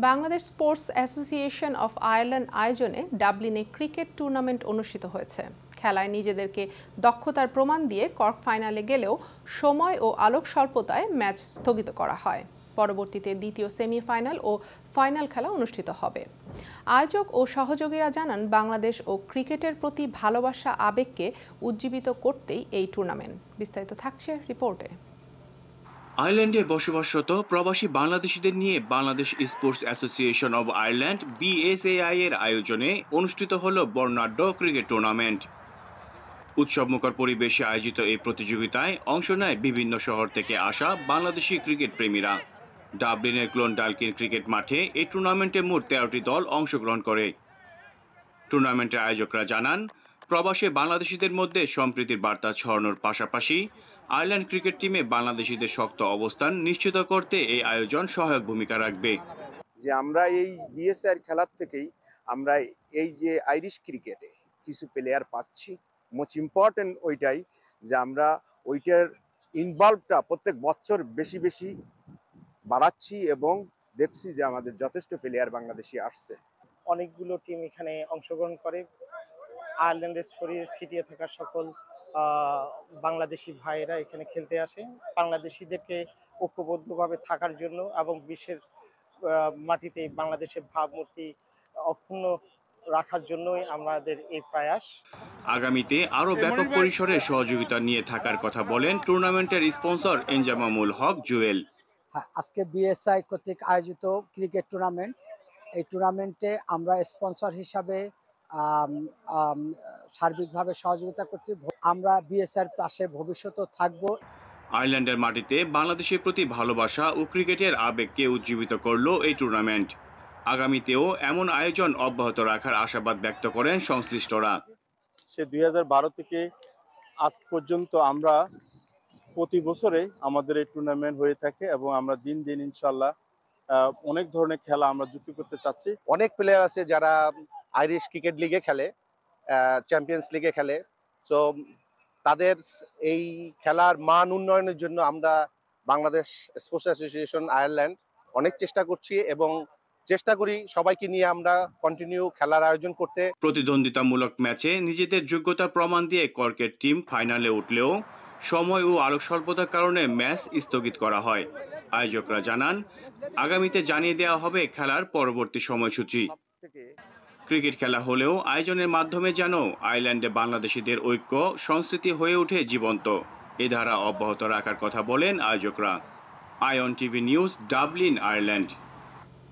Bangladesh sports association of Ireland আয়োজনে ডাবলিনে cricket tournament অনুষ্ঠিত হয়েছে। খেলায় নিজেদেরকে দক্ষতার প্রমাণ দিয়ে কোয়ার্টার ফাইনালে গেলেও সময় ও আলোক স্বল্পতায় ম্যাচ স্থগিত করা হয়। পরবর্তীতে দ্বিতীয় সেমিফাইনাল ও ফাইনাল খেলা অনুষ্ঠিত হবে। আয়োজক ও সহযোগীরা জানান, বাংলাদেশ ও ক্রিকেটের প্রতি ভালোবাসা আবেগকে উজ্জীবিত করতেই এই টুর্নামেন্ট। বিস্তারিত থাকছে রিপোর্টে। আয়ারল্যান্ডে বসবাসরত প্রবাসী বাংলাদেশিদের নিয়ে Bangladesh sports association of Ireland BSAI এর আয়োজনে অনুষ্ঠিত হল বর্ণাঢ্য ক্রিকেট টুর্নামেন্ট। উৎসবমুখর পরিবেশে আয়োজিত এই প্রতিযোগিতায় অংশ নেয় বিভিন্ন শহর থেকে আসা বাংলাদেশি ক্রিকেট প্রেমীরা। ডাবলিনের ক্লোনডাইকিন ক্রিকেট মাঠে এই টুর্নামেন্টে মোট 13টি দল অংশগ্রহণ করে। টুর্নামেন্টের আয়োজকরা জানান, প্রবাসী বাংলাদেশিদের মধ্যে সম্প্রীতির বার্তা ছড়ানোর পাশাপাশি আয়ারল্যান্ড ক্রিকেট টিমে বাংলাদেশিদের শক্ত অবস্থান নিশ্চিত করতে এই আয়োজন সহায়ক ভূমিকা রাখবে। যে আমরা এই বিএসআই খেলার থেকেই আমরা এই যে আইরিশ ক্রিকেটে কিছু প্লেয়ার পাচ্ছি। মোস্ট ইম্পর্টেন্ট ওইটাই যে আমরা ওইটার ইনভলভটা প্রত্যেক বছর বেশি বেশি বাড়াচ্ছি এবং দেখছি যে আমাদের যথেষ্ট প্লেয়ার বাংলাদেশি আসছে। অনেকগুলো টিম এখানে অংশগ্রহণ করে। আয়ারল্যান্ডের ছড়িয়ে ছিটিয়ে থাকা সকল বাংলাদেশি ভাইয়েরা এখানে খেলতে আসে। বাংলাদেশিদেরকে ঐক্যবদ্ধভাবে থাকার জন্য এবং বিশ্বের মাটিতে বাংলাদেশের ভাবমূর্তি অক্ষুণ্ণ রাখার জন্যই আমাদের এই প্রয়াস। আগামীতে আরও ব্যাপক পরিসরে সহযোগিতা নিয়ে থাকার কথা বলেন টুর্নামেন্টের স্পন্সর এনজামামুল হক জুয়েল। আজকে বিএসআই কর্তৃক আয়োজিত ক্রিকেট টুর্নামেন্ট, এই টুর্নামেন্টে আমরা স্পন্সর হিসাবে সার্বিকভাবে সহযোগিতা করছি। আমরা বিএসআইয়ের পাশে ভবিষ্যতেও থাকব। আয়ারল্যান্ডের মাটিতে বাংলাদেশের প্রতি ভালোবাসা ও ক্রিকেটের আবেগকে উজ্জীবিত করল এই টুর্নামেন্ট। আগামীতেও এমন আয়োজন অব্যাহত রাখার আশাবাদ ব্যক্ত করেন সংশ্লিষ্টরা। সে 2012 থেকে আজ পর্যন্ত আমরা প্রতি বছরে আমাদের এই টুর্নামেন্ট হয়ে থাকে এবং আমরা দিন দিন ইনশাল্লাহ অনেক ধরনের খেলা আমরা যুক্ত করতে চাচ্ছি। অনেক প্লেয়ার আছে যারা আইরিশ ক্রিকেট লিগে খেলে, চ্যাম্পিয়ন্স লিগে খেলে। সো তাদের এই খেলার মান উন্নয়নের জন্য আমরা বাংলাদেশ স্পোর্টস অ্যাসোসিয়েশন আয়ারল্যান্ড অনেক চেষ্টা করছি এবং চেষ্টা করি সবাইকে নিয়ে আমরা কন্টিনিউ খেলার আয়োজন করতে। প্রতিদ্বন্দ্বিতামূলক ম্যাচে নিজেদের যোগ্যতা প্রমাণ দিয়ে কর্কেট টিম ফাইনালে উঠলেও সময় ও আলোক স্বল্পতার কারণে ম্যাচ স্থগিত করা হয়। আয়োজকরা জানান, আগামীতে জানিয়ে দেওয়া হবে খেলার পরবর্তী সময়সূচি। ক্রিকেট খেলা হলেও আয়োজনের মাধ্যমে যেন আয়ারল্যান্ডে বাংলাদেশিদের ঐক্য সংস্কৃতি হয়ে ওঠে জীবন্ত। এ ধারা অব্যাহত রাখার কথা বলেন আয়োজকরা। Ion TV news, Dublin, Ireland.